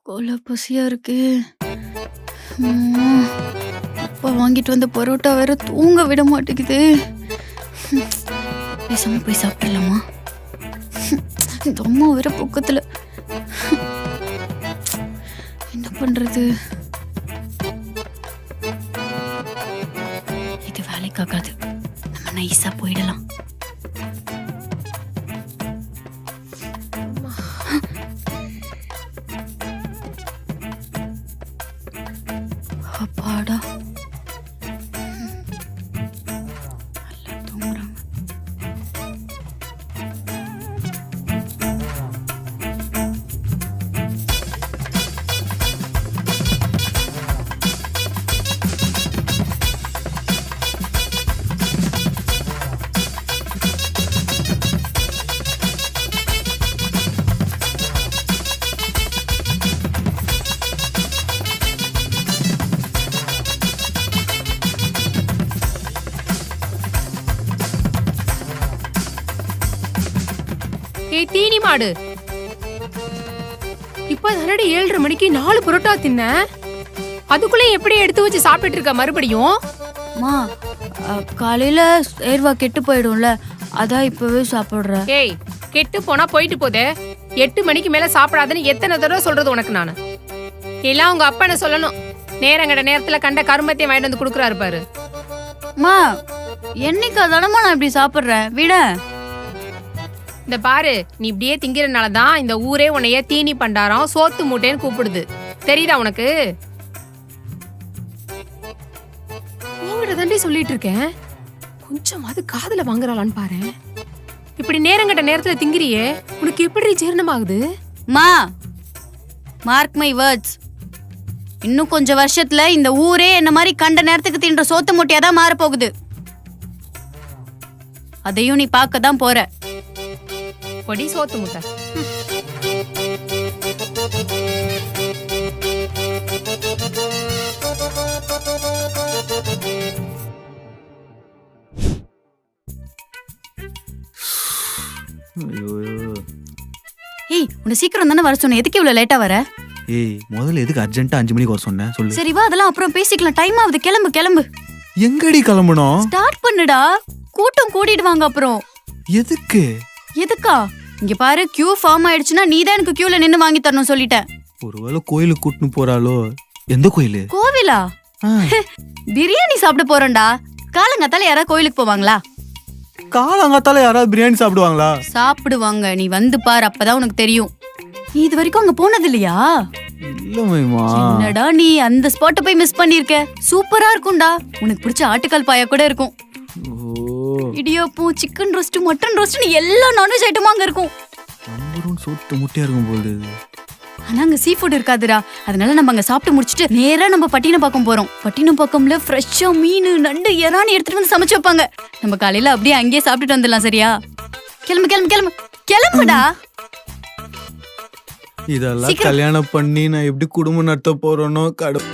கொலை பசியா இருக்கு. அம்மா, அப்பா வாங்கிட்டு வந்த பரோட்டா வேற தூங்க விட மாட்டேங்குது. பேசாம போய் சாப்பிடலாமா? இந்த அம்மா வேற பக்கத்துல. என்ன பண்றது? இது வேலைக்காகாது. நம்ம நைஸா போயிடலாம். அப்பாடா, நல்லா தூங்குறாங்க. ஏய் தீனி மாடு, இப்ப தானடி 7:30 மணிக்கு 4 பரோட்டா தின்ன. அதுக்குள்ளே எப்படி எடுத்து வச்சு சாப்பிட்டு இருக்க மறுபடியும்? அம்மா, காலையில சேர்வா கெட்டு போயிடும்ல, அதான் இப்பவே சாப்பிடுறேன். ஏய், கெட்டு போனா போயிட்டு போதே. 8 மணிக்கு மேல சாப்பிடாதுன்னு எத்தனை தடவை சொல்றது உனக்கு நானு? எல்லாம் உங்க அப்பா என்ன சொல்லணும். நேரங்கட நேரத்துல கண்ட கருமத்தையும் வாங்கிட்டு வந்து குடுக்குறாரு பாரு. அம்மா, என்னைக்கு தானம்மா நான் இப்படி சாப்பிடுறேன், விட. இந்த பாரு, நீ இப்படியே திங்கிறனாலதான் இந்த ஊரே உன்னைய தீனி பண்டாரம் சோத்து மூட்டைன்னு கூப்பிடுது. தெரியுதா உனக்கு? உங்ககிட்ட தாண்டி சொல்லிட்டு இருக்கேன். கொஞ்சமாவது காதுல வாங்குறாளான்னு பாரு. இப்படி நேரங்கட்ட நேரத்துல திங்கிறியே, உனக்கு எப்படி ஜீரணமாகுது? மா, மார்க் மை வேர்ட்ஸ். இன்னும் கொஞ்சம் வருஷத்துல இந்த ஊரே என்ன மாதிரி கண்ட நேரத்துக்கு தின்ற சோத்து மூட்டையாதான் மாற போகுது. அதையும் நீ பார்க்க தான் போற. பொடி சோத்து முட்டை. ஏய், உன்னை சீக்கிரம் தானே வர சொன்னேன், எதுக்கு இவ்வளவு லேட்டா வர? ஏய், முதல்ல எதுக்கு அர்ஜென்ட்டா 5 மணிக்கு வர சொன்னேன் சொல்லு. சரி வா, அதெல்லாம் அப்புறம் பேசிக்கலாம். டைம் ஆகுது, கிளம்பு கிளம்பு. எங்கடி கிளம்பணும்? ஸ்டார்ட் பண்ணுடா, கூட்டம் கூட்டிடுவாங்க அப்புறம். எதுக்கு? எதுக்கா? இங்க பாரு, கியூ ஃபார்ம் ஆயிடுச்சுன்னா நீ தான் எனக்கு கியூல நின்னு வாங்கி தரணும் சொல்லிட்டேன். ஒருவேளை கோயிலுக்கு கூட்டின்னு போறாளோ? எந்த கோயிலு? கோவிலா? பிரியாணி சாப்பிட போறேன்டா. காலங்காத்தால யாராவது கோயிலுக்கு போவாங்களா? காலங்காத்தால யாராவது பிரியாணி சாப்பிடுவாங்களா? சாப்பிடுவாங்க. நீ வந்து பாரு, அப்பதான் உனக்கு தெரியும். நீ இது வரைக்கும் அங்க போனது இல்லையா? இல்ல மைமா. என்னடா நீ அந்த ஸ்பாட்டை போய் மிஸ் பண்ணிருக்க. சூப்பரா இருக்கும்டா. உனக்கு பிடிச்ச ஆட்டுக்கால் பாயா கூட இருக்கும். Idiyappam, chicken roast, mutton roast, எல்லா நான்வெஜ் ஐட்டமும் அங்க இருக்கும். சோத்து முட்டையா இருக்கும் போது. ஆனா அங்க சீ ஃபுட் இருக்காதுடா. அதனால நம்ம அங்க சாப்பிட்டு முடிச்சிட்டு நேரா நம்ம பட்டினப்பாக்கம் போறோம். பட்டினப்பாக்கம்ல ஃப்ரெஷ்ஷா மீன், நண்டு, இறானி எடுத்துட்டு வந்து சமைச்சு வைப்பாங்க. நம்ம காலையில அப்படியே அங்கேயே சாப்பிட்டுட்டு வந்துடலாம். சரியா? கிளம்பு கிளம்பு கிளம்பு கிளம்புடா. இதெல்லாம் கல்யாணம் பண்ணி நான் எப்படி குடும்பம் நடத்த போறேனோ கடும்.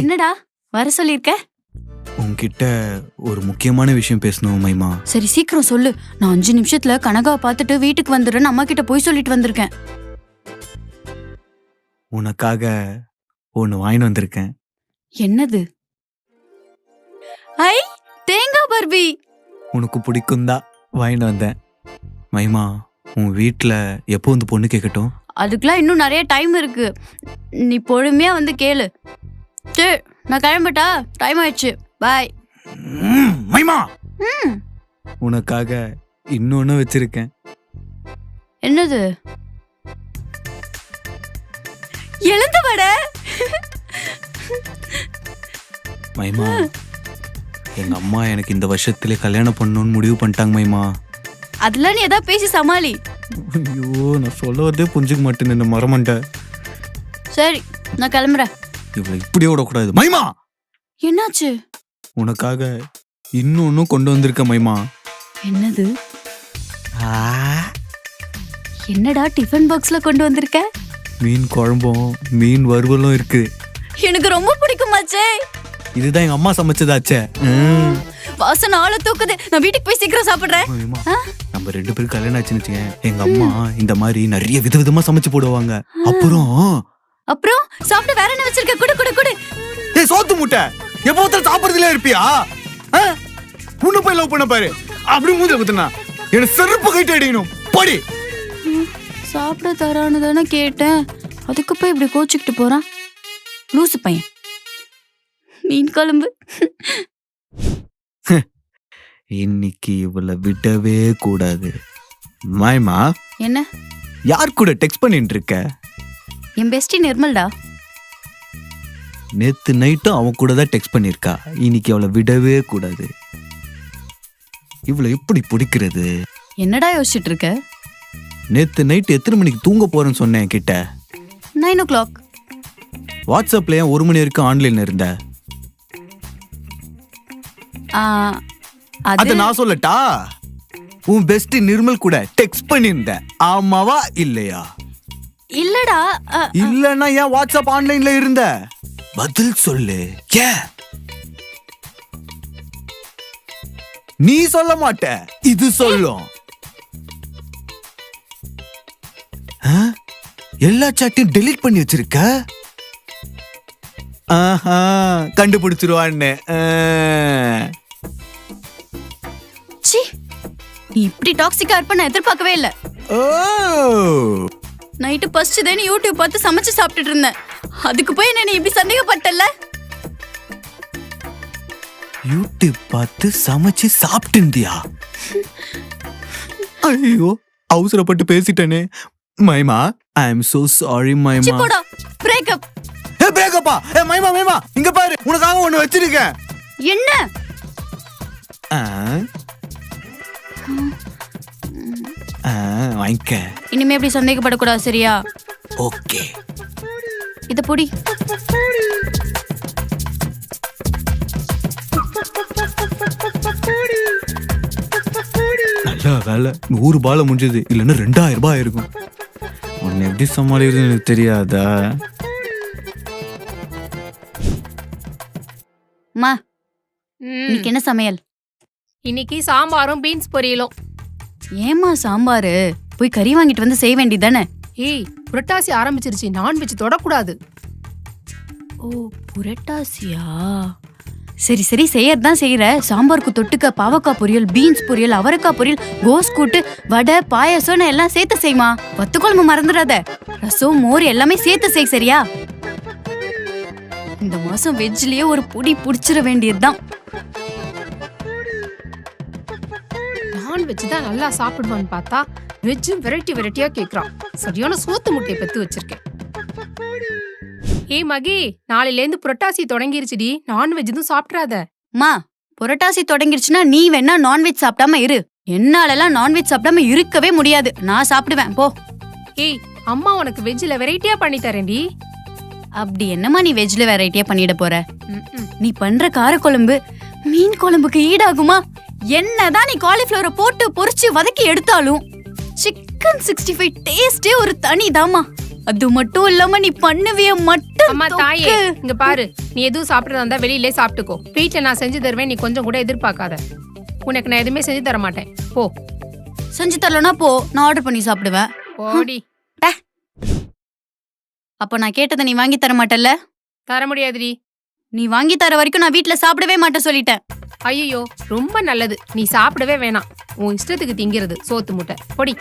என்னடா வர சொல்லிருக்க? உன்கிட்ட ஒரு முக்கியமான விஷயம் பேசணும் மைமா. சரி சீக்கிரம் சொல்லு. நான் 5 நிமிஷத்துல கனகாவை பார்த்துட்டு வீட்டுக்கு வந்துடுறேன்னு அம்மா கிட்ட போய் சொல்லிட்டு வந்திருக்கேன். உனக்காக ஒன்னு வாங்கிட்டு வந்திருக்கேன். என்னது? ஐ, தேங்காய் பர்பி. உனக்கு பிடிக்கும் தான் வாங்கிட்டு வந்தேன். மைமா, உன் வீட்டுல எப்போ வந்து பொண்ணு கேட்கட்டும்? அதுக்கெல்லாம் இன்னும் நிறைய டைம் இருக்கு. நீ பொறுமையா வந்து கேளு. சரி, நான் கிளம்பட்டா? டைம் ஆயிடுச்சு. பாய். மைமா, உனக்காக இன்னொன்னு வச்சிருக்கேன். என்னது? எழுந்து வட. மைமா, எங்க அம்மா எனக்கு இந்த வருஷத்துல கல்யாணம் பண்ணணும்னு முடிவு பண்ணிட்டாங்க மைமா. அதெல்லாம் நீ ஏதாவது பேசி சமாளி. ஐயோ, நான் சொல்லுவதே புரிஞ்சுக்க மாட்டேன். இந்த மரமண்ட. சரி, நான் கிளம்புறேன். இவ்வளவு இப்படியே விடக்கூடாது மைமா. என்னாச்சு? உனக்காக இன்னொன்னும் கொண்டு வந்திருக்க மைமா. என்னது? என்னடா டிஃபன் பாக்ஸ்ல கொண்டு வந்திருக்க? மீன் குழம்பும் மீன் வறுவலும் இருக்கு. எனக்கு ரொம்ப பிடிக்குமாச்சே. இதுதான் எங்க அம்மா சமைச்சதாச்சே. வாசனை ஆள தூக்குது. நான் வீட்டுக்கு போய் சீக்கிரம் சாப்பிடுறேன். மைமா, நம்ம 2 பேரும் கல்யாணம் ஆச்சுன்னு வச்சுக்கேன். எங்க அம்மா இந்த மாதிரி நிறைய விதவிதமா சமைச்சு போடுவாங்க. அப்புறம் சாப்பிட்டு வேற என்ன வச்சிருக்க? குடு குடு குடு. ஏய் சோத்து முட்டை, எப்போ சாப்பிடுறதுல இருப்பியா? உன்ன போய் லவ் பண்ண பாரு. அப்படி மூஞ்ச குத்துனா எனக்கு செருப்பு கைட்டு அடிக்கணும். படி. சாப்பிட தரான்னு தானே கேட்டேன். அதுக்கு போய் இப்படி கோச்சிக்கிட்டு போறான். லூசு பையன். மீன் குழம்பு. இன்னைக்கு இவளை விடவே கூடாது. மாயமா, என்ன? யார் கூட டெக்ஸ்ட் பண்ணிட்டு இருக்க? என் பெஸ்டி நிர்மல்டா. நேத்து நைட்டும் அவன் கூட தான் டெக்ஸ்ட் பண்ணிருக்கா. இன்னைக்கு அவளை விடவே கூடாது. இவளை எப்படி பிடிக்கிறது? என்னடா யோசிச்சுட்டு இருக்க? நேத்து நைட் எத்தனை மணிக்கு தூங்க போறேன்னு சொன்னேன் கிட்ட? 9 o'clock. வாட்ஸ்அப்ல ஏன் 1 மணி வரைக்கும் ஆன்லைன்ல இருந்த? அது நான் சொல்லட்டா? உன் பெஸ்ட் நிர்மல் கூட டெக்ஸ்ட் பண்ணிருந்த, ஆமாவா இல்லையா? இல்லடா. இல்லன்னா ஏன் வாட்ஸ்அப் ஆன்லைன்ல இருந்த? பதில் சொல்லு. நீ சொல்ல மாட்ட, இது சொல்லும். எல்லா சாட்டையும் டெலீட் பண்ணி வச்சிருக்க. கண்டுபிடிச்சிருவான்னு. நீ இப்படி டாக்ஸிக்கா இருப்ப நான் எதிர்பார்க்கவே இல்ல. நைட்டு பசிச்சுதேன்னு யூடியூப் பார்த்து சமைச்சு சாப்பிட்டுட்டு இருந்தேன். அதுக்கு போய் என்ன நீ இப்படி சந்தேகப்பட்டல? யூடியூப் பார்த்து சமைச்சு சாப்பிட்டுந்தியா? ஐயோ, அவசரப்பட்டு பேசிட்டேனே. மைமா, ஐ அம் சோ சாரி மைமா. போடா. பிரேக்கப். பிரேக்கப்பா? மைமா மைமா, இங்க பாரு, உனக்காக ஒண்ணு வச்சிருக்கேன். என்ன? வாங்கிக்க. இனிமே எப்படி சந்தேகப்படக்கூடாது, சரியா? ஓகே. இத பொடி. நல்ல வேலை, 100 பால முடிஞ்சது. இல்லைன்னா 2000 ரூபாய் இருக்கும். உன்னை எப்படி சமாளிக்கிறது எனக்கு தெரியாதா? மா, இன்னைக்கு என்ன சமையல்? இன்னைக்கு சாம்பாரும் பீன்ஸ் பொரியலும். ஏமா சாம்பாரு? போய் கறி வாங்கிட்டு வந்து செய்ய வேண்டியதானே? ஏய், புரட்டாசி ஆரம்பிச்சிருச்சு, நான்வெஜ் தொடக்கூடாது. ஓ, புரட்டாசியா? சரி சரி, செய்யறதுதான் செய்யற. சாம்பாருக்கு தொட்டுக்க பாவக்காய் பொரியல், பீன்ஸ் பொரியல், அவரைக்காய் பொரியல், கோஸ் கூட்டு, வடை, பாயசம்னு எல்லாம் சேர்த்து செய்யுமா. வத்து குழம்பு மறந்துடாத. ரசம், மோர் எல்லாமே சேர்த்து செய், சரியா? இந்த மாசம் வெஜ்லயே ஒரு புடி புடிச்சிட வேண்டியதுதான். நான்வெஜ் தான் நல்லா சாப்பிடுவான்னு பார்த்தா வெஜ்ஜும் வெரைட்டியா கேக்குறான். சரியான சோத்து முட்டையை பெத்து வச்சிருக்கேன். ஏய் மகி, நாளையில இருந்து புரட்டாசி தொடங்கிருச்சுடி. நான்வெஜ் எதுவும் சாப்பிடாத. மா, புரட்டாசி தொடங்கிருச்சுன்னா நீ வேணா நான்வெஜ் சாப்பிடாம இரு. என்னாலலாம் நான்வெஜ் சாப்பிடாம இருக்கவே முடியாது. நான் சாப்பிடுவேன், போ. ஏய், அம்மா உனக்கு வெஜ்ல வெரைட்டியா பண்ணி தரேன்டி. அப்படி என்னமா நீ வெஜ்ல வெரைட்டியா பண்ணிட போற? நீ பண்ற காரக்குழம்பு மீன் குழம்புக்கு ஈடாகுமா? என்னதான் நீ காலிஃபிளவரை போட்டு பொரிச்சு வதக்கி எடுத்தாலும் சிக்கன் 65 டேஸ்டே ஒரு தனிதாமா. அது மட்டும் இல்லாம நீ பண்ணுவிய மட்டும். அம்மா தாயே, இங்க பாரு, நீ எதுவும் சாப்பிடறதா இருந்தா வெளியிலே சாப்பிட்டுக்கோ. வீட்டுல நான் செஞ்சு தருவேன், நீ கொஞ்சம் கூட எதிர்பார்க்காத. உனக்கு நான் எதுவுமே செஞ்சு தர மாட்டேன், போ. செஞ்சு தரலனா போ, நான் ஆர்டர் பண்ணி சாப்பிடுவேன். போடி. அப்ப நான் கேட்டதை நீ வாங்கி தர மாட்டல்ல? தர முடியாதுடி. நீ வாங்கி தர வரைக்கும் நான் வீட்டுல சாப்பிடவே மாட்டேன் சொல்லிட்டேன். ஐயோ, ரொம்ப நல்லது. நீ சாப்பிடவே வேணாம். உன் இஷ்டத்துக்கு திங்கிறது சோத்து முட்டை. பொடி.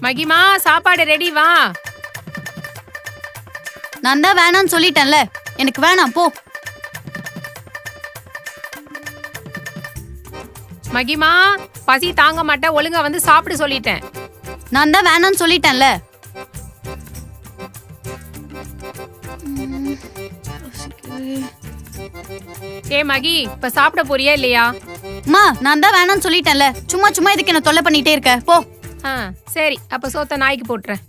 மகிமா, சாப்பாடு ரெடி, வா. நான் தான் வேணான்னு சொல்லிட்டேன்ல, எனக்கு வேணாம், போ. மகிமா, பசி தாங்க மாட்டேன், ஒழுங்கா வந்து சாப்பிடு சொல்லிட்டேன். நான் தான் வேணான்னு சொல்லிட்டேன்ல. ஏ மகி, இப்ப சாப்பிட போறியா இல்லையா? மா, நான் தான் வேணான்னு சொல்லிட்டேன்ல. சும்மா சும்மா இதுக்கு என்ன தொல்லை பண்ணிட்டே இருக்க, போ. சரி, அப்ப சோத்த நாய்க்கு போட்டுறேன்.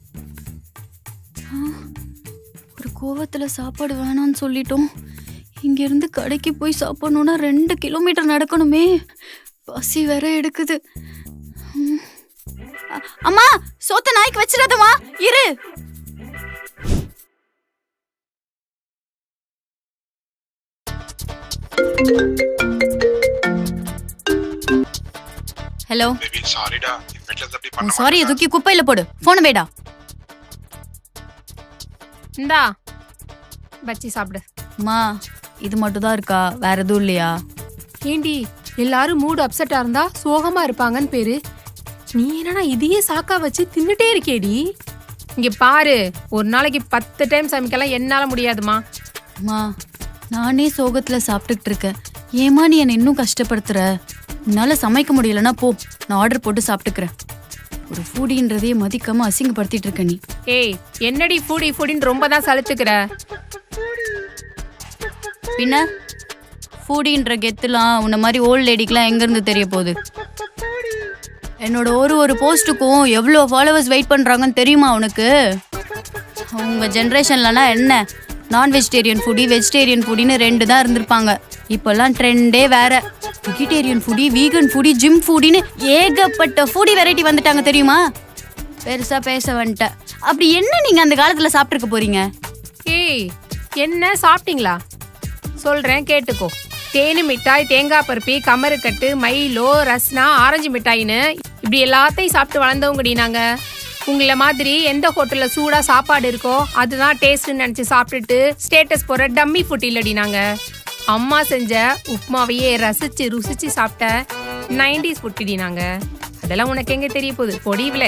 ஒரு கோவத்துல சாப்பாடு வேணான்னு சொல்லிட்டோம். இங்க இருந்து கடைக்கு போய் சாப்பிடணும்னா 2 கிலோமீட்டர் நடக்கணுமே. பசி வேற எடுக்குது. அம்மா, சோத்த நாய்க்கு வச்சிடாதம்மா, இரு. ஹலோ பேபி சாரிடா இனிமேட்ல இருந்து அப்படி பண்ண சாரி தூக்கி குப்பையில போடு போன வேடா. இந்தா பச்சி சாப்பிடு. அம்மா இது மட்டும் தான் இருக்கா, வேற எதுவும் இல்லையா? ஏண்டி எல்லாரும் மூடு அப்செட்டா இருந்தா சோகமா இருப்பாங்கன்னு பேரு. நீ என்னன்னா இதையே சாக்கா வச்சு தின்னுட்டே இருக்கேடி. இங்க பாரு, ஒரு நாளைக்கு 10 டைம் சமைக்கலாம் என்னால முடியாதுமா. அம்மா நானே சோகத்துல சாப்பிட்டுக்கிட்டு இருக்கேன், ஏமா நீ என்னை இன்னும் கஷ்டப்படுத்துற? என்னால சமைக்க முடியலன்னா போ, நான் ஆர்டர் போட்டு சாப்பிட்டுக்கிறேன். ஒரு ஃபூடின்றதையே மதிக்காம அசிங்கப்படுத்திட்டு இருக்க நீ. ஏய் என்னடி ஃபூடின்னு ரொம்ப தான் சலிச்சுக்கிற. பின்ன ஃபூடின்ற கெத்துலாம் உன்ன மாதிரி ஓல்ட் லேடிக்கெலாம் எங்கேருந்து தெரிய போகுது? என்னோட ஒரு போஸ்ட்டுக்கும் எவ்வளோ ஃபாலோவர்ஸ் வெயிட் பண்ணுறாங்கன்னு தெரியுமா உனக்கு? உங்க ஜென்ரேஷன்லனா என்ன, நான் வெஜிடேரியன் ஃபுடி வெஜிடேரியன் ஃபுடின்னு 2 தான் இருந்திருப்பாங்க. இப்போல்லாம் ட்ரெண்டே வேற. Vegetarian foodie, vegan foodie, gym ஃபுடின்னு ஏகப்பட்ட ஃபுடி வெரைட்டி வந்துட்டாங்க தெரியுமா? பெருசா பேச வந்துட்டேன். அப்படி என்ன நீங்க அந்த காலத்துல சாப்பிட்டுருக்க போறீங்க? ஏய் என்ன சாப்பிட்டீங்களா? சொல்றேன் கேட்டுக்கோ. தேனு மிட்டாய், தேங்காய் பருப்பி, கமருக்கட்டு, மைலோ, ரஸ்னா, ஆரஞ்சு மிட்டாயின்னு இப்படி எல்லாத்தையும் சாப்பிட்டு வளர்ந்தவங்கடி நாங்க. உங்களை மாதிரி எந்த ஹோட்டல்ல சூடா சாப்பாடு இருக்கோ அதுதான் டேஸ்ட்னு நினைச்சு சாப்பிட்டுட்டு ஸ்டேட்டஸ் போற டம்மி ஃபுட் இல்லடி நாங்க. அம்மா செஞ்ச உப்மாவையே ரசிச்சு ருசிச்சு சாப்பிட்ட 90s ஃபுட்டிடி நாங்க. அதெல்லாம் உனக்கு எங்க தெரிய போகுது பொடிவில.